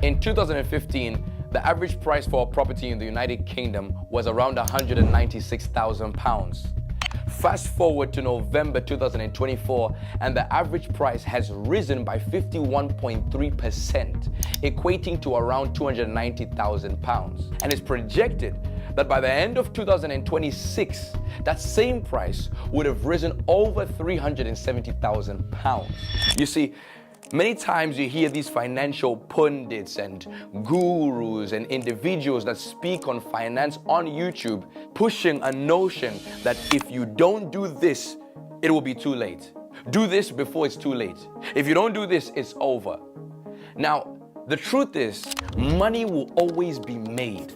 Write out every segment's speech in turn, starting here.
In 2015, the average price for a property in the United Kingdom was around £196,000. Fast forward to November 2024, and the average price has risen by 51.3%, equating to around £290,000. And it's projected that by the end of 2026, that same price would have risen over £370,000. You see, many times you hear these financial pundits and gurus and individuals that speak on finance on YouTube pushing a notion that if you don't do this, it will be too late. Do this before it's too late. If you don't do this, it's over. Now, the truth is, money will always be made.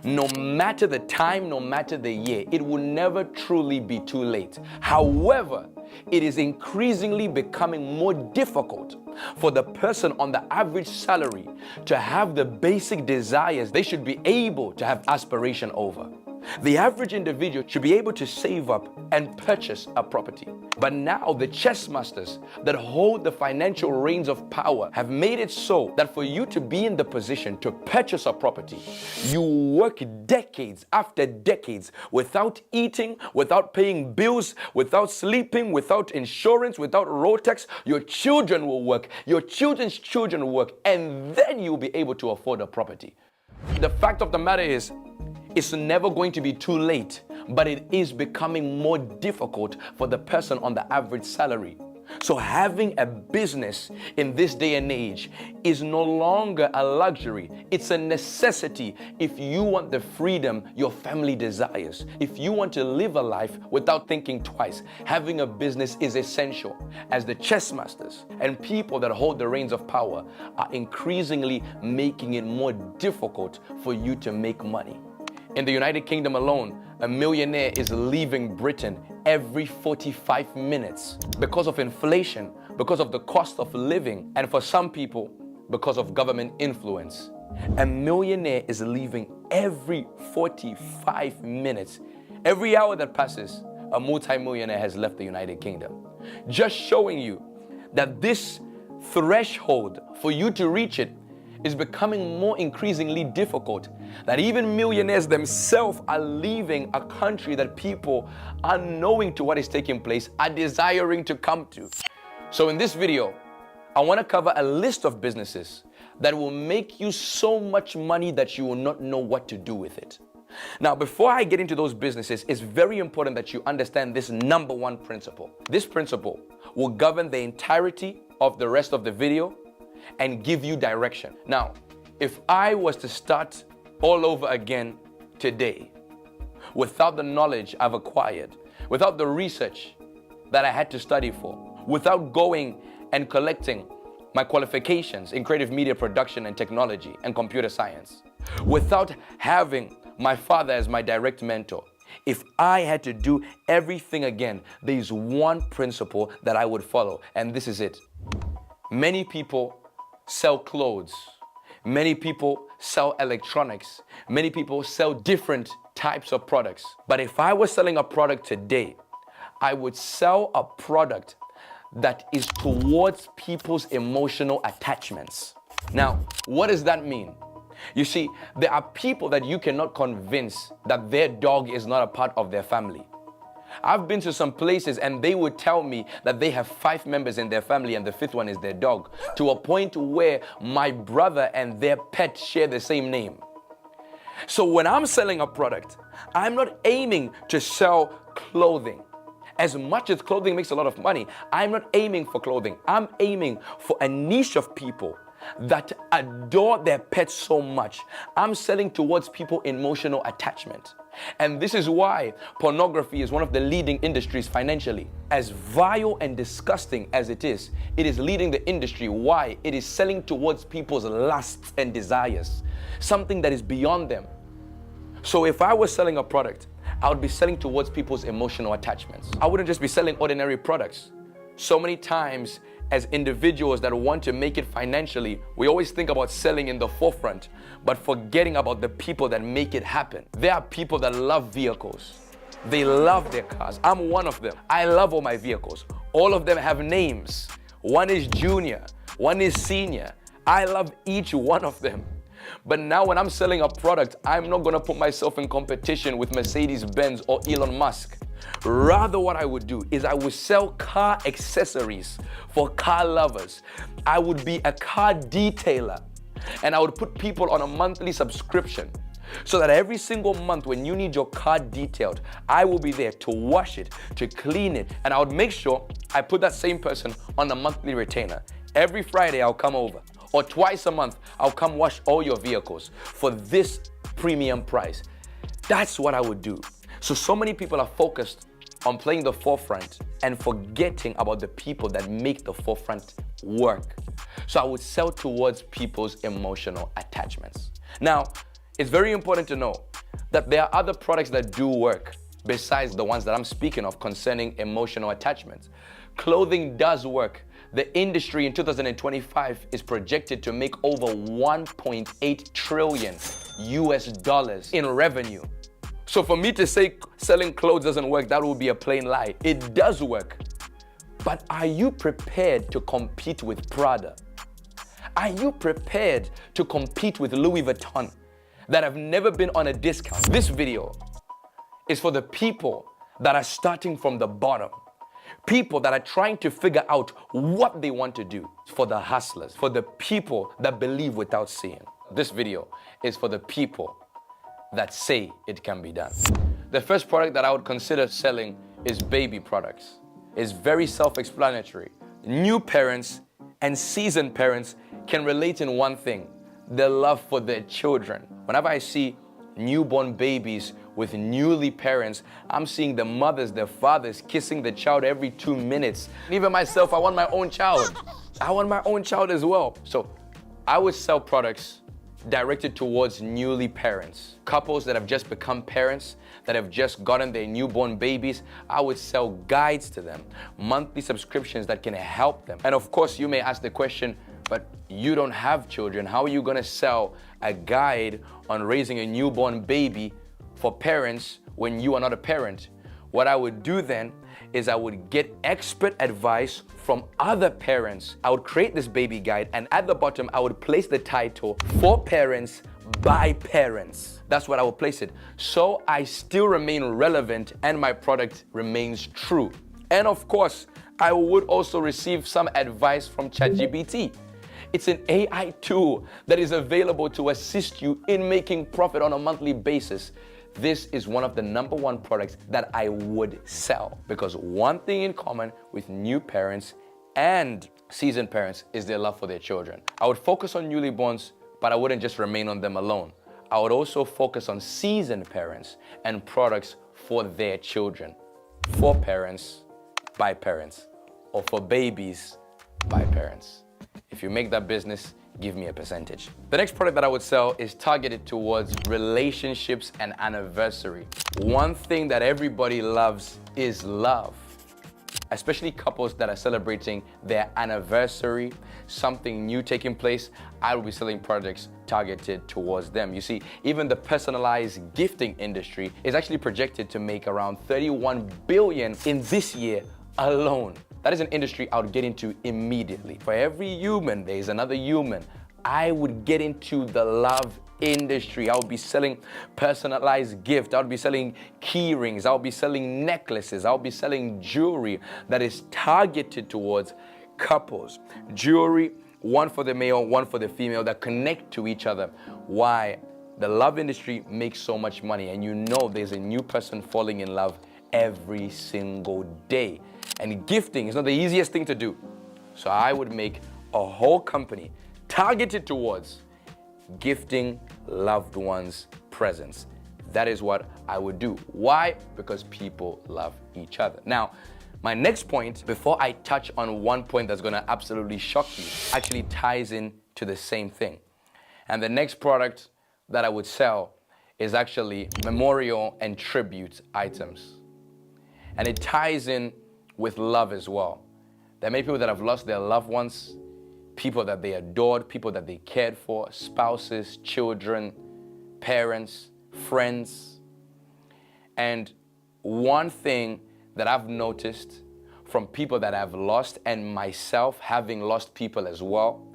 No matter the time, no matter the year, it will never truly be too late. However, it is increasingly becoming more difficult for the person on the average salary to have the basic desires they should be able to have aspiration over. The average individual should be able to save up and purchase a property. But now the chess masters that hold the financial reins of power have made it so that for you to be in the position to purchase a property, you work decades after decades without eating, without paying bills, without sleeping, without insurance, without road tax. Your children will work, your children's children will work, and then you'll be able to afford a property. The fact of the matter is, it's never going to be too late, but it is becoming more difficult for the person on the average salary. So having a business in this day and age is no longer a luxury. It's a necessity if you want the freedom your family desires. If you want to live a life without thinking twice, having a business is essential, as the chess masters and people that hold the reins of power are increasingly making it more difficult for you to make money. In the United Kingdom alone, a millionaire is leaving Britain every 45 minutes because of inflation, because of the cost of living, and for some people, because of government influence. A millionaire is leaving every 45 minutes. Every hour that passes, a multimillionaire has left the United Kingdom. Just showing you that this threshold, for you to reach it, is becoming more increasingly difficult, that even millionaires themselves are leaving a country that people, unknowing to what is taking place, are desiring to come to. So in this video, I want to cover a list of businesses that will make you so much money that you will not know what to do with it. Now, before I get into those businesses, it's very important that you understand this number one principle. This principle will govern the entirety of the rest of the video and give you direction. Now, if I was to start all over again today, without the knowledge I've acquired, without the research that I had to study for, without going and collecting my qualifications in creative media production and technology and computer science, without having my father as my direct mentor, if I had to do everything again, there is one principle that I would follow, and this is it. Many people sell clothes. Many people sell electronics. Many people sell different types of products. But if I was selling a product today, I would sell a product that is towards people's emotional attachments. Now, what does that mean? You see, there are people that you cannot convince that their dog is not a part of their family. I've been to some places and they would tell me that they have 5 members in their family and the 5th one is their dog, to a point where my brother and their pet share the same name. So when I'm selling a product, I'm not aiming to sell clothing. As much as clothing makes a lot of money, I'm not aiming for clothing. I'm aiming for a niche of people that adore their pets so much. I'm selling towards people emotional attachment. And this is why pornography is one of the leading industries financially. As vile and disgusting as it is leading the industry. Why? It is selling towards people's lusts and desires, something that is beyond them. So if I was selling a product, I would be selling towards people's emotional attachments. I wouldn't just be selling ordinary products. So many times, as individuals that want to make it financially, we always think about selling in the forefront, but forgetting about the people that make it happen. There are people that love vehicles. They love their cars. I'm one of them. I love all my vehicles. All of them have names. One is junior, one is senior. I love each one of them. But now when I'm selling a product, I'm not gonna put myself in competition with Mercedes-Benz or Elon Musk. Rather, what I would do is I would sell car accessories for car lovers. I would be a car detailer, and I would put people on a monthly subscription so that every single month when you need your car detailed, I will be there to wash it, to clean it, and I would make sure I put that same person on a monthly retainer. Every Friday I'll come over, or twice a month I'll come wash all your vehicles for this premium price. That's what I would do. So many people are focused on playing the forefront and forgetting about the people that make the forefront work. So I would sell towards people's emotional attachments. Now, it's very important to know that there are other products that do work besides the ones that I'm speaking of concerning emotional attachments. Clothing does work. The industry in 2025 is projected to make over 1.8 trillion US dollars in revenue. So for me to say selling clothes doesn't work, that would be a plain lie. It does work. But are you prepared to compete with Prada? Are you prepared to compete with Louis Vuitton that have never been on a discount? This video is for the people that are starting from the bottom. People that are trying to figure out what they want to do. For the hustlers, for the people that believe without seeing. This video is for the people that say it can be done. The first product that I would consider selling is baby products. It's very self-explanatory. New parents and seasoned parents can relate in one thing: their love for their children. Whenever I see newborn babies with newly parents, I'm seeing the mothers, the fathers kissing the child every 2 minutes. Even myself, I want my own child. I want my own child as well. So I would sell products directed towards newly parents. Couples that have just become parents, that have just gotten their newborn babies, I would sell guides to them, monthly subscriptions that can help them. And of course, you may ask the question, but you don't have children. How are you gonna sell a guide on raising a newborn baby for parents when you are not a parent? What I would do then is I would get expert advice from other parents. I would create this baby guide, and at the bottom, I would place the title, For Parents, by Parents. That's what I would place it. So I still remain relevant and my product remains true. And of course, I would also receive some advice from ChatGPT. It's an AI tool that is available to assist you in making profit on a monthly basis. This is one of the #1 products that I would sell, because one thing in common with new parents and seasoned parents is their love for their children. I would focus on newlyborns, but I wouldn't just remain on them alone. I would also focus on seasoned parents and products for their children. For parents, by parents, or for babies, by parents. If you make that business, give me a percentage. The next product that I would sell is targeted towards relationships and anniversary. One thing that everybody loves is love, especially couples that are celebrating their anniversary, something new taking place. I will be selling products targeted towards them. You see, even the personalized gifting industry is actually projected to make around 31 billion in this year alone. That is an industry I would get into immediately. For every human, there is another human. I would get into the love industry. I would be selling personalized gifts. I would be selling key rings. I would be selling necklaces. I would be selling jewelry that is targeted towards couples. Jewelry, one for the male, one for the female, that connect to each other. Why? The love industry makes so much money, and you know there's a new person falling in love every single day. And gifting is not the easiest thing to do. So I would make a whole company targeted towards gifting loved ones presents. That is what I would do. Why? Because people love each other. Now, my next point, before I touch on one point that's gonna absolutely shock you, actually ties in to the same thing. And the next product that I would sell is actually memorial and tribute items. And it ties in with love as well. There are many people that have lost their loved ones, people that they adored, people that they cared for, spouses, children, parents, friends. And one thing that I've noticed from people that I've lost, and myself having lost people as well,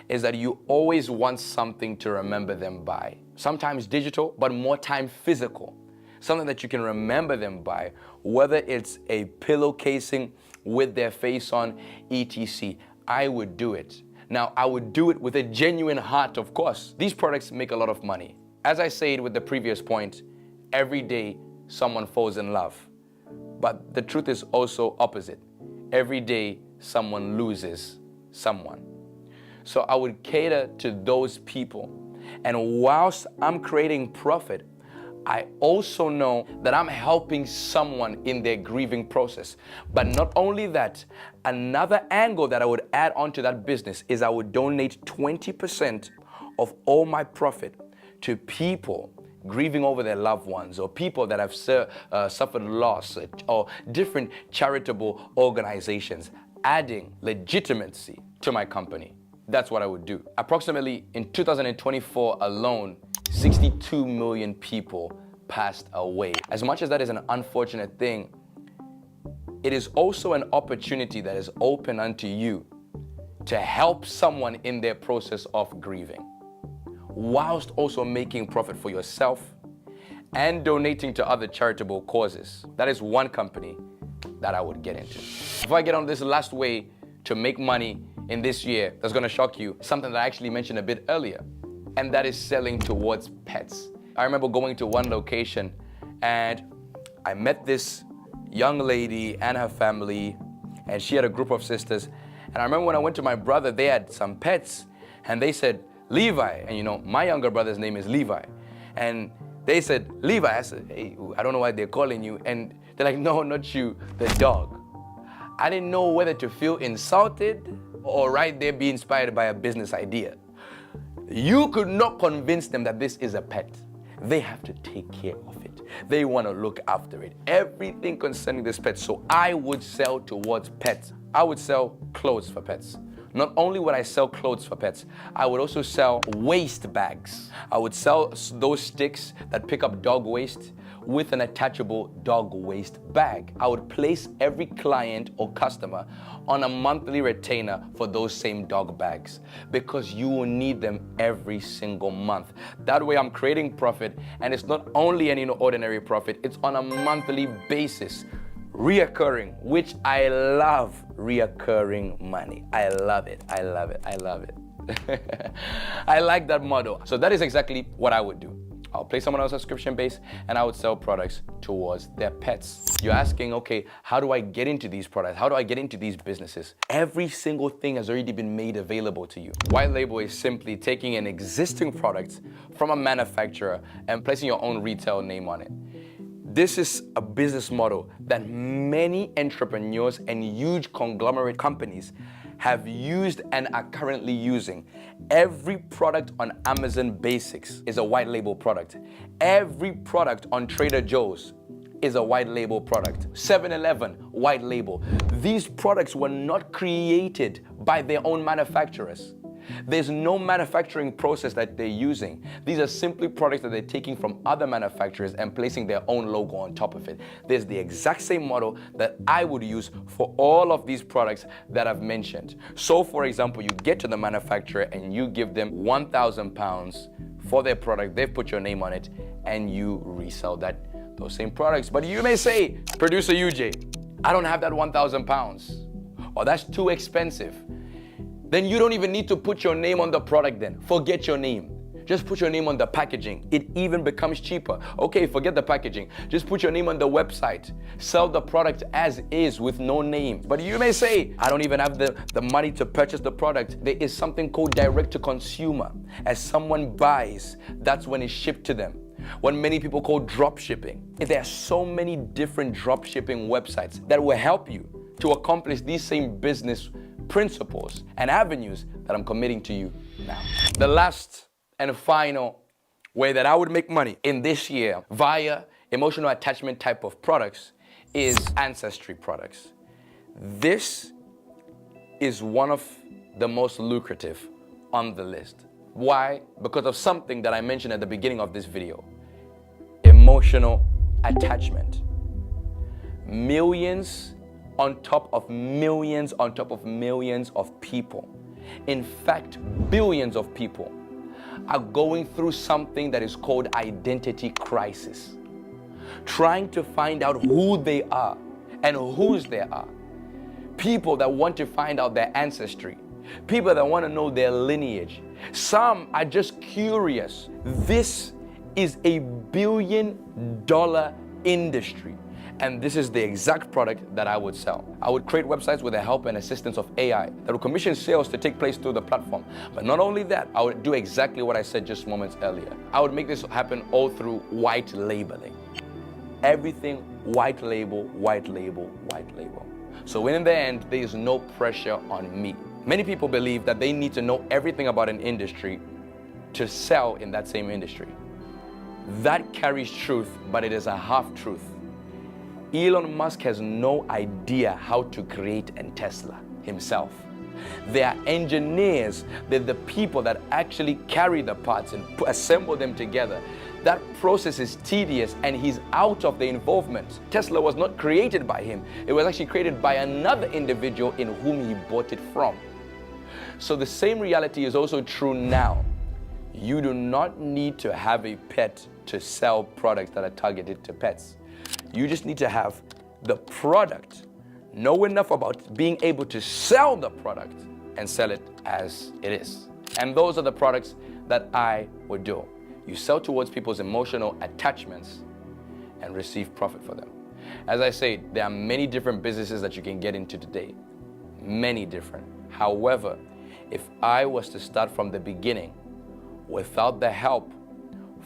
is that you always want something to remember them by. Sometimes digital, but more time physical. Something that you can remember them by, whether it's a pillow casing with their face on, etc. I would do it. Now, I would do it with a genuine heart, of course. These products make a lot of money. As I said with the previous point, every day someone falls in love. But the truth is also opposite. Every day someone loses someone. So I would cater to those people. And whilst I'm creating profit, I also know that I'm helping someone in their grieving process. But not only that, another angle that I would add onto that business is I would donate 20% of all my profit to people grieving over their loved ones, or people that have suffered loss, or different charitable organizations, adding legitimacy to my company. That's what I would do. Approximately in 2024 alone, 62 million people passed away. As much as that is an unfortunate thing, it is also an opportunity that is open unto you to help someone in their process of grieving, whilst also making profit for yourself and donating to other charitable causes. That is one company that I would get into. Before I get on this last way to make money in this year, that's gonna shock you, something that I actually mentioned a bit earlier, and that is selling towards pets. I remember going to one location and I met this young lady and her family, and she had a group of sisters. And I remember when I went to my brother, they had some pets, and they said, Levi. And you know, my younger brother's name is Levi. And they said, Levi. I said, hey, I don't know why they're calling you. And they're like, no, not you, the dog. I didn't know whether to feel insulted or right there be inspired by a business idea. You could not convince them that this is a pet. They have to take care of it. They want to look after it. Everything concerning this pet. So I would sell towards pets. I would sell clothes for pets. Not only would I sell clothes for pets, I would also sell waste bags. I would sell those sticks that pick up dog waste with an attachable dog waste bag. I would place every client or customer on a monthly retainer for those same dog bags, because you will need them every single month. That way I'm creating profit, and it's not only any ordinary profit, it's on a monthly basis. Reoccurring, which I love. Reoccurring money. I love it. I love it. I love it. I like that model. So that is exactly what I would do. I'll place someone on a subscription base and I would sell products towards their pets. You're asking, okay, how do I get into these products? How do I get into these businesses? Every single thing has already been made available to you. White label is simply taking an existing product from a manufacturer and placing your own retail name on it. This is a business model that many entrepreneurs and huge conglomerate companies have used and are currently using. Every product on Amazon Basics is a white label product. Every product on Trader Joe's is a white label product. 7-Eleven, white label. These products were not created by their own manufacturers. There's no manufacturing process that they're using. These are simply products that they're taking from other manufacturers and placing their own logo on top of it. There's the exact same model that I would use for all of these products that I've mentioned. So for example, you get to the manufacturer and you give them £1,000 for their product. They've put your name on it and you resell those same products. But you may say, Producer UJ, I don't have that £1,000, or that's too expensive. Then you don't even need to put your name on the product then. Forget your name. Just put your name on the packaging. It even becomes cheaper. Okay, forget the packaging. Just put your name on the website. Sell the product as is with no name. But you may say, I don't even have the money to purchase the product. There is something called direct to consumer. As someone buys, that's when it's shipped to them. What many people call drop shipping. There are so many different drop shipping websites that will help you to accomplish these same business principles and avenues that I'm committing to you now. The last and final way that I would make money in this year via emotional attachment type of products is ancestry products. This is one of the most lucrative on the list. Why? Because of something that I mentioned at the beginning of this video. Emotional attachment. Millions on top of millions of people In fact, billions of people are going through something that is called identity crisis, trying to find out who they are and whose they are. People that want to find out their ancestry, people that want to know their lineage. Some are just curious. This is a billion-dollar industry. And this is the exact product that I would sell. I would create websites with the help and assistance of AI that would commission sales to take place through the platform. But not only that, I would do exactly what I said just moments earlier. I would make this happen all through white labeling. Everything white label, white label, white label. So in the end, there is no pressure on me. Many people believe that they need to know everything about an industry to sell in that same industry. That carries truth, but it is a half-truth. Elon Musk has no idea how to create a Tesla himself. They are engineers. They're the people that actually carry the parts and assemble them together. That process is tedious and he's out of the involvement. Tesla was not created by him. It was actually created by another individual in whom he bought it from. So the same reality is also true now. You do not need to have a pet to sell products that are targeted to pets. You just need to have the product, know enough about being able to sell the product and sell it as it is. And those are the products that I would do. You sell towards people's emotional attachments and receive profit for them. As I say, there are many different businesses that you can get into today. Many different. However, if I was to start from the beginning without the help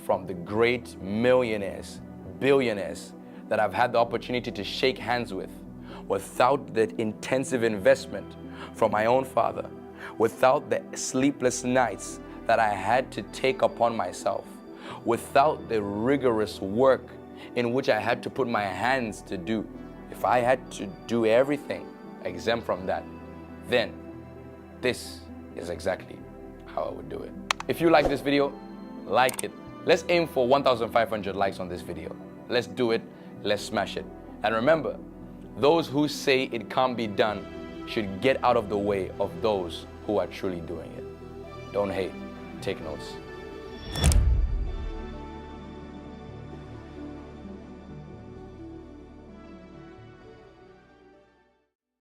from the great millionaires, billionaires that I've had the opportunity to shake hands with, without the intensive investment from my own father, without the sleepless nights that I had to take upon myself, without the rigorous work in which I had to put my hands to do, if I had to do everything exempt from that, then this is exactly how I would do it. If you like this video, like it. Let's aim for 1,500 likes on this video. Let's do it. Let's smash it. And remember, those who say it can't be done should get out of the way of those who are truly doing it. Don't hate. Take notes.